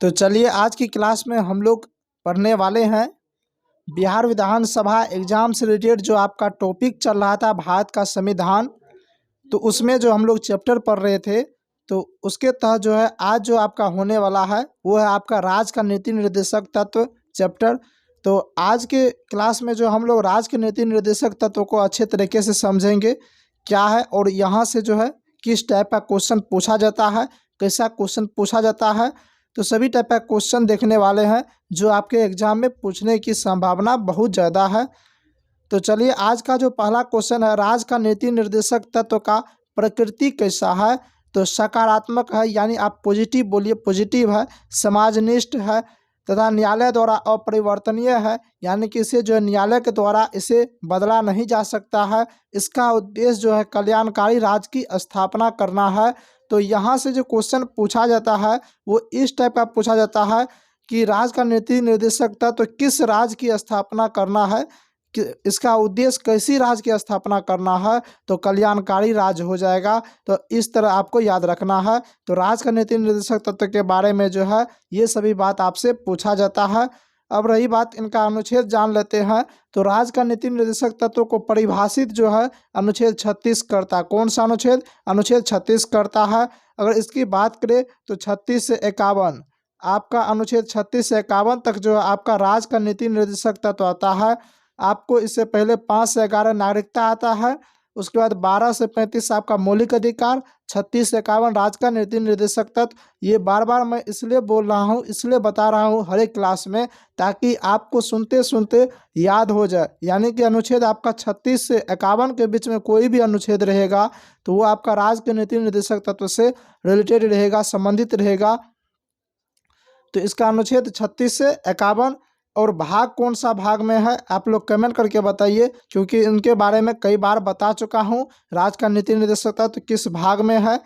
तो चलिए आज की क्लास में हम लोग पढ़ने वाले हैं बिहार विधानसभा एग्जाम से रिलेटेड जो आपका टॉपिक चल रहा था भारत का संविधान। तो उसमें जो हम लोग चैप्टर पढ़ रहे थे तो उसके तहत जो है आज जो आपका होने वाला है वो है आपका राज्य का नीति निर्देशक तत्व चैप्टर। तो आज के क्लास में जो हम लोग राज्य के नीति निर्देशक तत्व को अच्छे तरीके से समझेंगे क्या है और यहाँ से जो है किस टाइप का क्वेश्चन पूछा जाता है, कैसा क्वेश्चन पूछा जाता है। तो सभी टाइप का क्वेश्चन देखने वाले हैं जो आपके एग्जाम में पूछने की संभावना बहुत ज़्यादा है। तो चलिए आज का जो पहला क्वेश्चन है, राज्य का नीति निर्देशक तत्व का प्रकृति कैसा है। तो सकारात्मक है यानी आप पॉजिटिव बोलिए, पॉजिटिव है। समाजनिष्ठ है तथा न्यायालय द्वारा अपरिवर्तनीय है यानी कि इसे जो है न्यायालय के द्वारा इसे बदला नहीं जा सकता है। इसका उद्देश्य जो है कल्याणकारी राज्य की स्थापना करना है। तो यहाँ से जो क्वेश्चन पूछा जाता है वो इस टाइप का पूछा जाता है कि राज्य का नीति निर्देशक तत्व किस राज्य की स्थापना करना है, कि इसका उद्देश्य कैसी राज्य की स्थापना करना है। तो कल्याणकारी राज्य हो जाएगा। तो इस तरह आपको याद रखना है। तो राज्य का नीति निर्देशक तत्व के बारे में जो है ये सभी बात आपसे पूछा जाता है। अब रही बात इनका अनुच्छेद जान लेते हैं। तो राज्य का नीति निर्देशक तत्व को परिभाषित जो है अनुच्छेद 36 करता है। कौन सा अनुच्छेद? अनुच्छेद 36 करता है। अगर इसकी बात करें तो 36 से 51 आपका अनुच्छेद 36 से 51 तक जो है आपका राज्य का नीति निर्देशक तत्व आता है। आपको इससे पहले 5 से 11 नागरिकता आता है। उसके बाद 12 से 35 आपका मौलिक अधिकार, 36 से 51 राज्य का नीति निर्देशक तत्व। ये बार बार मैं इसलिए बोल रहा हूँ, इसलिए बता रहा हूँ हर एक क्लास में ताकि आपको सुनते सुनते याद हो जाए। यानी कि अनुच्छेद आपका 36 से 51 के बीच में कोई भी अनुच्छेद रहेगा तो वो आपका राज्य के नीति निर्देशक तत्व से रिलेटेड रहेगा, संबंधित रहेगा। तो इसका अनुच्छेद 36 से 51 और भाग कौन सा भाग में है आप लोग कमेंट करके बताइए, क्योंकि इनके बारे में कई बार बता चुका हूँ राज्य का नीति निर्देशक तत्व किस भाग में है।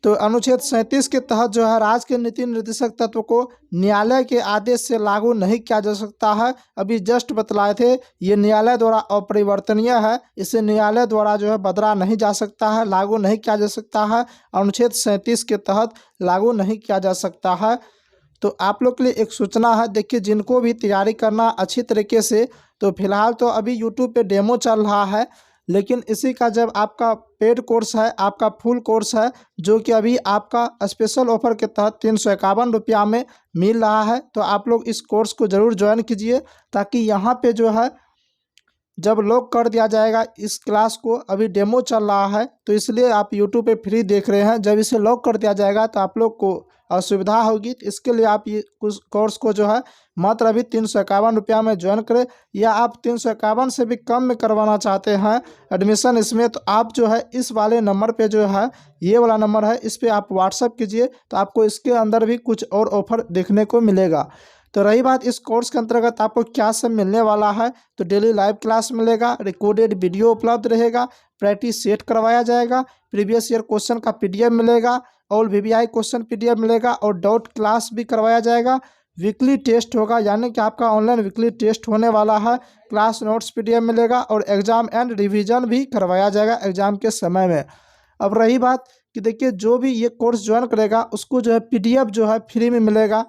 तो अनुच्छेद 37 के तहत जो है राज्य के नीति निर्देशक तत्व को न्यायालय के आदेश से लागू नहीं किया जा सकता है। अभी जस्ट बतलाए थे ये न्यायालय द्वारा अपरिवर्तनीय है, इसे न्यायालय द्वारा जो है बदला नहीं जा सकता है, लागू नहीं किया जा सकता है। अनुच्छेद 37 के तहत लागू नहीं किया जा सकता है। तो आप लोग के लिए एक सूचना है, देखिए जिनको भी तैयारी करना अच्छी तरीके से, तो फिलहाल तो अभी यूट्यूब पे डेमो चल रहा है, लेकिन इसी का जब आपका पेड कोर्स है, आपका फुल कोर्स है जो कि अभी आपका स्पेशल ऑफर के तहत 351 रुपया में मिल रहा है। तो आप लोग इस कोर्स को ज़रूर ज्वाइन कीजिए ताकि यहाँ पे जो है जब लॉक कर दिया जाएगा इस क्लास को, अभी डेमो चल रहा है तो इसलिए आप यूट्यूब पे फ्री देख रहे हैं। जब इसे लॉक कर दिया जाएगा तो आप लोग को असुविधा होगी। इसके लिए आप ये कुछ कोर्स को जो है मात्र अभी 351 रुपया में ज्वाइन करें, या आप 351 से भी कम में करवाना चाहते हैं एडमिशन इसमें, तो आप जो है इस वाले नंबर पे जो है, ये वाला नंबर है, इस पर आप व्हाट्सअप कीजिए तो आपको इसके अंदर भी कुछ और ऑफर देखने को मिलेगा। तो रही बात इस कोर्स के अंतर्गत आपको क्या सब मिलने वाला है, तो डेली लाइव क्लास मिलेगा, रिकॉर्डेड वीडियो उपलब्ध रहेगा, प्रैक्टिस सेट करवाया जाएगा, प्रीवियस ईयर क्वेश्चन का पीडीएफ मिलेगा, ऑल वीवीआई क्वेश्चन पीडीएफ मिलेगा और डाउट क्लास भी करवाया जाएगा। वीकली टेस्ट होगा यानी कि आपका ऑनलाइन वीकली टेस्ट होने वाला है, क्लास नोट्स पीडीएफ मिलेगा और एग्जाम एंड रिवीजन भी करवाया जाएगा एग्जाम के समय में। अब रही बात कि देखिए जो भी ये कोर्स ज्वाइन करेगा उसको जो है पीडीएफ जो है फ्री में मिलेगा,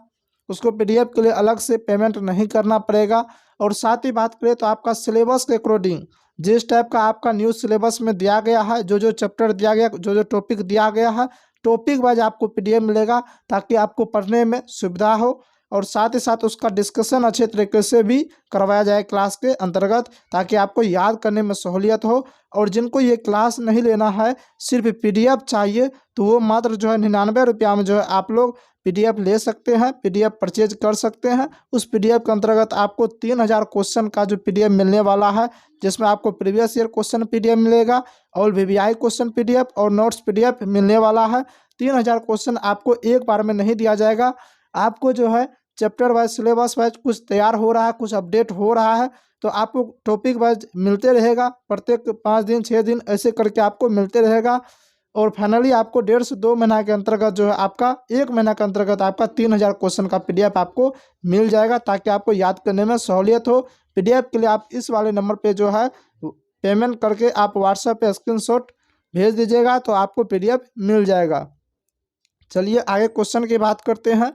उसको पीडीएफ के लिए अलग से पेमेंट नहीं करना पड़ेगा। और साथ ही बात करें तो आपका सिलेबस के अकॉर्डिंग जिस टाइप का आपका न्यू सिलेबस में दिया गया है, जो जो चैप्टर दिया गया, जो जो टॉपिक दिया गया है, टॉपिक वाइज आपको पीडीएफ मिलेगा ताकि आपको पढ़ने में सुविधा हो। और साथ ही साथ उसका डिस्कशन अच्छे तरीके से भी करवाया जाए क्लास के अंतर्गत ताकि आपको याद करने में सहूलियत हो। और जिनको ये क्लास नहीं लेना है, सिर्फ पीडीएफ चाहिए, तो वो मात्र जो है 99 रुपया में जो है आप लोग पीडीएफ ले सकते हैं, पीडीएफ परचेज कर सकते हैं। उस पीडीएफ के अंतर्गत आपको 3000 क्वेश्चन का जो पीडीएफ मिलने वाला है, जिसमें आपको प्रीवियस ईयर क्वेश्चन पीडीएफ मिलेगा, ऑल वीवीआई क्वेश्चन पीडीएफ और नोट्स पीडीएफ मिलने वाला है। 3000 क्वेश्चन आपको एक बार में नहीं दिया जाएगा, आपको जो है चैप्टर वाइज सिलेबस वाइज कुछ तैयार हो रहा है, कुछ अपडेट हो रहा है, तो आपको टॉपिक वाइज मिलते रहेगा, प्रत्येक 5 दिन 6 दिन ऐसे करके आपको मिलते रहेगा। और फाइनली आपको 1.5 से 2 महीना के अंतर्गत जो है आपका 1 महीना के अंतर्गत आपका 3000 क्वेश्चन का पीडीएफ आपको मिल जाएगा ताकि आपको याद करने में सहूलियत हो। पीडीएफ के लिए आप इस वाले नंबर पे जो है पेमेंट करके आप व्हाट्सएप पे स्क्रीनशॉट भेज दीजिएगा तो आपको पीडीएफ मिल जाएगा। चलिए आगे क्वेश्चन की बात करते हैं।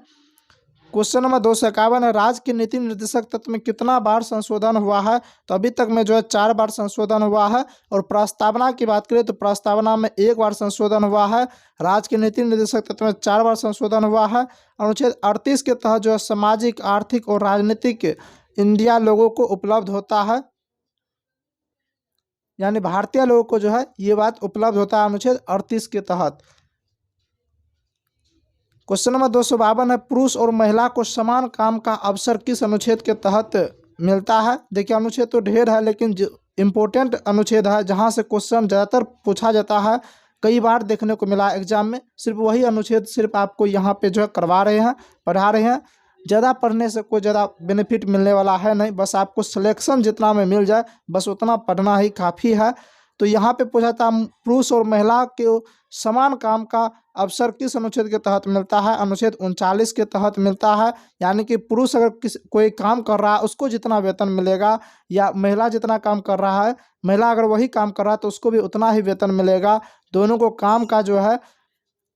क्वेश्चन नंबर 251 है, राज्य के नीति निर्देशक तत्व में कितना बार संशोधन हुआ है? तो अभी तक में जो है 4 बार संशोधन हुआ है। और प्रस्तावना की बात करें तो प्रस्तावना में 1 बार संशोधन हुआ है। राज्य के नीति निर्देशक तत्व में 4 बार संशोधन हुआ है। अनुच्छेद 38 के तहत जो है सामाजिक, आर्थिक और राजनीतिक इंडिया लोगों को उपलब्ध होता है, यानी भारतीय लोगों को जो है ये बात उपलब्ध होता है अनुच्छेद 38 के तहत। क्वेश्चन नंबर 252 है, पुरुष और महिला को समान काम का अवसर किस अनुच्छेद के तहत मिलता है? देखिए अनुच्छेद तो ढेर है, लेकिन जो इम्पोर्टेंट अनुच्छेद है जहां से क्वेश्चन ज़्यादातर पूछा जाता है, कई बार देखने को मिला एग्जाम में, सिर्फ वही अनुच्छेद सिर्फ आपको यहाँ पे जो है करवा रहे हैं, पढ़ा रहे हैं। ज़्यादा पढ़ने से कोई ज़्यादा बेनिफिट मिलने वाला है नहीं, बस आपको सिलेक्शन जितना में मिल जाए बस उतना पढ़ना ही काफ़ी है। तो यहाँ पे पूछा था पुरुष और महिला के समान काम का अवसर किस अनुच्छेद के तहत मिलता है? अनुच्छेद 39 के तहत मिलता है। यानी कि पुरुष अगर कोई काम कर रहा है उसको जितना वेतन मिलेगा, या महिला जितना काम कर रहा है, महिला अगर वही काम कर रहा है तो उसको भी उतना ही वेतन मिलेगा। दोनों को काम का जो है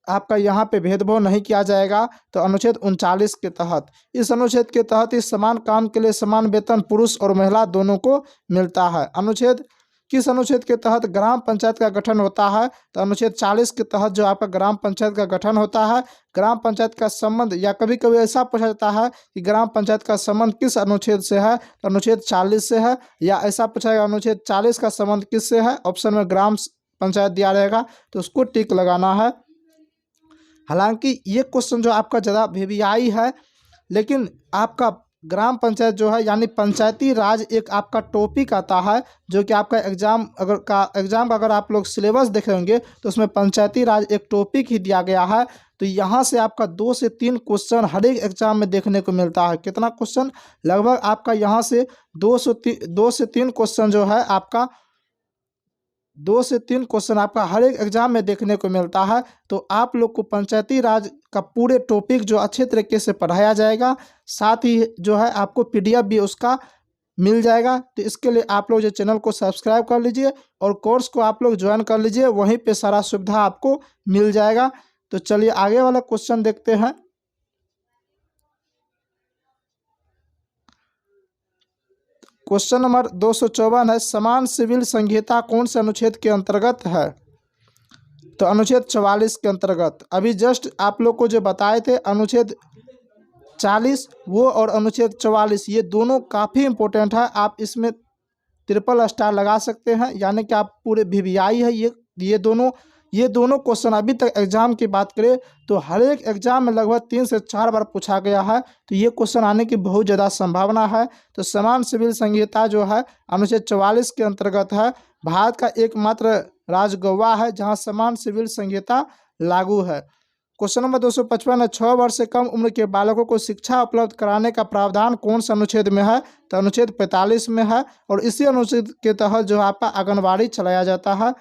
आपका यहाँ पे भेदभाव नहीं किया जाएगा। तो अनुच्छेद 39 के तहत, इस अनुच्छेद के तहत इस समान काम के लिए समान वेतन पुरुष और महिला दोनों को मिलता है। अनुच्छेद किस अनुच्छेद के तहत ग्राम पंचायत का गठन होता है? तो अनुच्छेद 40 के तहत जो आपका ग्राम पंचायत का गठन होता है। ग्राम पंचायत का संबंध, या कभी कभी ऐसा पूछा जाता है कि ग्राम पंचायत का संबंध किस अनुच्छेद से है? तो अनुच्छेद 40 से है। या ऐसा पूछा जाएगा अनुच्छेद 40 का संबंध किससे है? ऑप्शन में ग्राम पंचायत दिया रहेगा तो उसको टिक लगाना है। हालांकि ये क्वेश्चन जो आपका ज़्यादा वीवीआई है, लेकिन आपका ग्राम पंचायत जो है यानी पंचायती राज एक आपका टॉपिक आता है, जो कि आपका एग्जाम का अगर आप लोग सिलेबस देखेंगे तो उसमें पंचायती राज एक टॉपिक ही दिया गया है। तो यहाँ से आपका 2 से 3 क्वेश्चन हर एक एग्जाम में देखने को मिलता है। कितना क्वेश्चन? लगभग आपका यहाँ से 2 से 3 क्वेश्चन जो है आपका 2 से 3 क्वेश्चन आपका हर एक एग्जाम में देखने को मिलता है। तो आप लोग को पंचायती राज का पूरे टॉपिक जो अच्छे तरीके से पढ़ाया जाएगा, साथ ही जो है आपको पीडीएफ भी उसका मिल जाएगा। तो इसके लिए आप लोग जो चैनल को सब्सक्राइब कर लीजिए और कोर्स को आप लोग ज्वाइन कर लीजिए, वहीं पे सारा सुविधा आपको मिल जाएगा। तो चलिए आगे वाला क्वेश्चन देखते हैं। क्वेश्चन नंबर 254 है, समान सिविल संहिता कौन से अनुच्छेद के अंतर्गत है? तो अनुच्छेद 44 के अंतर्गत। अभी जस्ट आप लोग को जो बताए थे अनुच्छेद 40 वो और अनुच्छेद 44 ये दोनों काफ़ी इंपॉर्टेंट है। आप इसमें ट्रिपल स्टार लगा सकते हैं, यानी कि आप पूरे वीवीआई है ये दोनों क्वेश्चन। अभी तक एग्जाम की बात करें तो हर एक एग्जाम में लगभग 3 से 4 बार पूछा गया है, तो ये क्वेश्चन आने की बहुत ज़्यादा संभावना है। तो समान सिविल संहिता जो है अनुच्छेद 44 के अंतर्गत है। भारत का एकमात्र राज्य गोवा है जहां समान सिविल संहिता लागू है। क्वेश्चन नंबर 255 है, 6 वर्ष से कम उम्र के बालकों को शिक्षा उपलब्ध कराने का प्रावधान कौन सा अनुच्छेद में है? तो अनुच्छेद 45 में है। और इसी अनुच्छेद के तहत जो आपका आंगनबाड़ी चलाया जाता है।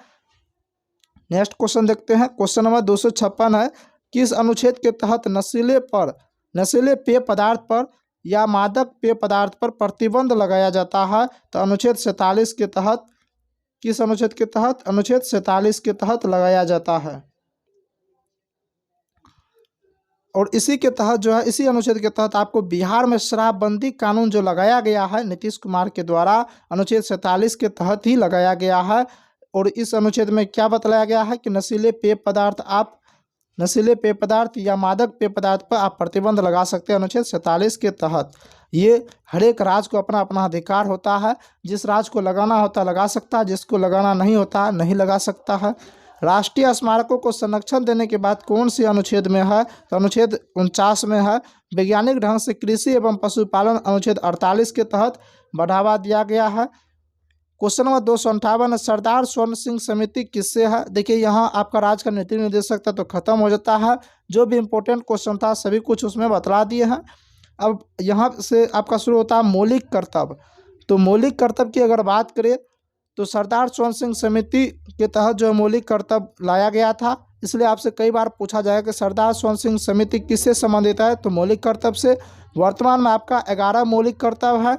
नेक्स्ट क्वेश्चन देखते हैं। क्वेश्चन नंबर 256 है, किस अनुच्छेद के तहत नशीले पेय पदार्थ पर या मादक पेय पदार्थ पर प्रतिबंध लगाया जाता है? तो अनुच्छेद 47 के तहत। किस अनुच्छेद के तहत? अनुच्छेद 47 के तहत लगाया जाता है। और इसी के तहत जो है इसी अनुच्छेद के तहत आपको बिहार में शराबबंदी कानून जो लगाया गया है नीतीश कुमार के द्वारा, अनुच्छेद 47 के तहत ही लगाया गया है। और इस अनुच्छेद में क्या बताया गया है कि नशीले पेय पदार्थ या मादक पेय पदार्थ पर आप प्रतिबंध लगा सकते हैं अनुच्छेद 47 के तहत। ये हर एक राज्य को अपना अपना अधिकार होता है, जिस राज्य को लगाना होता है लगा सकता है, जिसको लगाना नहीं होता है नहीं लगा सकता है। राष्ट्रीय स्मारकों को संरक्षण देने के बाद कौन सी अनुच्छेद में है? तो अनुच्छेद 49 में है। वैज्ञानिक ढंग से कृषि एवं पशुपालन अनुच्छेद 48 के तहत बढ़ावा दिया गया है। क्वेश्चन नंबर 258 है, सरदार स्वर्ण सिंह समिति किससे है? देखिए यहाँ आपका राज्य का नीति निर्देशक था तो खत्म हो जाता है। जो भी इंपॉर्टेंट क्वेश्चन था सभी कुछ उसमें बतला दिए हैं। अब यहाँ से आपका शुरू होता है मौलिक कर्तव्य। तो मौलिक कर्तव्य की अगर बात करें तो सरदार स्वर्ण सिंह समिति के तहत जो मौलिक कर्तव्य लाया गया था, इसलिए आपसे कई बार पूछा जाएगा कि सरदार स्वर्ण सिंह समिति किससे संबंधित है? तो मौलिक कर्तव्य से। वर्तमान में आपका 11 मौलिक कर्तव्य है।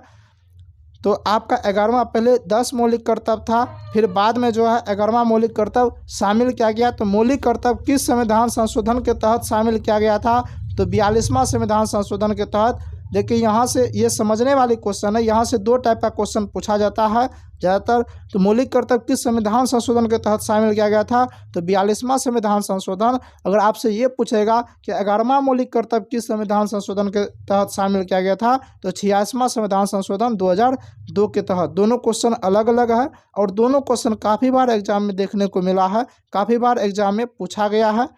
तो आपका 11वां, पहले 10 मौलिक कर्तव्य था, फिर बाद में जो है 11वां मौलिक कर्तव्य शामिल किया गया। तो मौलिक कर्तव्य किस संविधान संशोधन के तहत शामिल किया गया था? तो 42वां संविधान संशोधन के तहत देखिए यहाँ से ये समझने वाली क्वेश्चन है। यहाँ से दो टाइप का क्वेश्चन पूछा जाता है ज़्यादातर। तो मौलिक कर्तव्य किस संविधान संशोधन के तहत शामिल किया गया था, तो 42वां संविधान संशोधन। अगर आपसे ये पूछेगा कि 11वां मौलिक कर्तव्य किस संविधान संशोधन के तहत शामिल किया गया था, तो 86वां संविधान संशोधन 2002 के तहत। दोनों क्वेश्चन अलग अलग है और दोनों क्वेश्चन काफ़ी बार एग्जाम में देखने को मिला है, काफ़ी बार एग्जाम में पूछा गया है।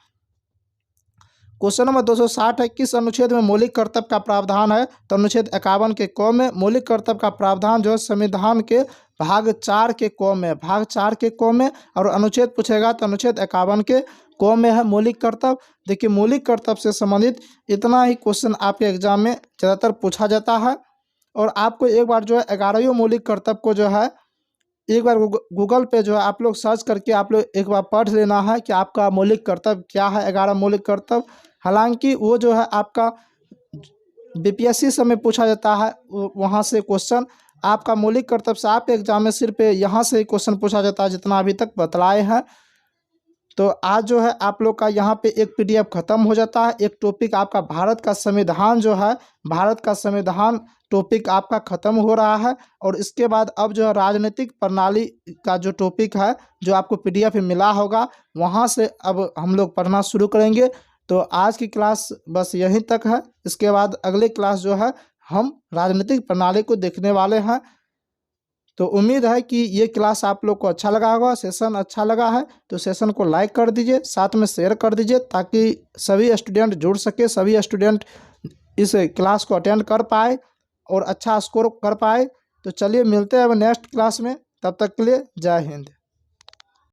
क्वेश्चन नंबर 260 है, किस अनुच्छेद में मौलिक कर्तव्य का प्रावधान है, तो अनुच्छेद 51 के क में मौलिक कर्तव्य का प्रावधान जो है संविधान के भाग 4 के क में, भाग 4 के क में। और अनुच्छेद पूछेगा तो अनुच्छेद 51 के क में है मौलिक कर्तव्य। देखिए मौलिक कर्तव्य से संबंधित इतना ही क्वेश्चन आपके एग्जाम में ज़्यादातर पूछा जाता है। और आपको एक बार जो है 11वें मौलिक कर्तव्य को जो है एक बार गूगल पे जो है आप लोग सर्च करके आप लोग एक बार पढ़ लेना है कि आपका मौलिक कर्तव्य क्या है, 11 मौलिक कर्तव्य। हालांकि वो जो है आपका बीपीएससी समय पूछा जाता है, वहाँ से क्वेश्चन आपका मौलिक कर्तव्य से आप एग्जाम में सिर्फ यहाँ से क्वेश्चन पूछा जाता है जितना अभी तक बतलाए हैं। तो आज जो है आप लोग का यहाँ पे एक पीडीएफ ख़त्म हो जाता है। एक टॉपिक आपका भारत का संविधान जो है, भारत का संविधान टॉपिक आपका ख़त्म हो रहा है। और इसके बाद अब जो है राजनीतिक प्रणाली का जो टॉपिक है जो आपको पीडीएफ में मिला होगा, वहाँ से अब हम लोग पढ़ना शुरू करेंगे। तो आज की क्लास बस यहीं तक है। इसके बाद अगले क्लास जो है हम राजनीतिक प्रणाली को देखने वाले हैं। तो उम्मीद है कि ये क्लास आप लोग को अच्छा लगा होगा, सेशन अच्छा लगा है तो सेशन को लाइक कर दीजिए, साथ में शेयर कर दीजिए ताकि सभी स्टूडेंट जुड़ सके, सभी स्टूडेंट इस क्लास को अटेंड कर पाए और अच्छा स्कोर कर पाए। तो चलिए मिलते हैं अब नेक्स्ट क्लास में, तब तक के लिए जय हिंद।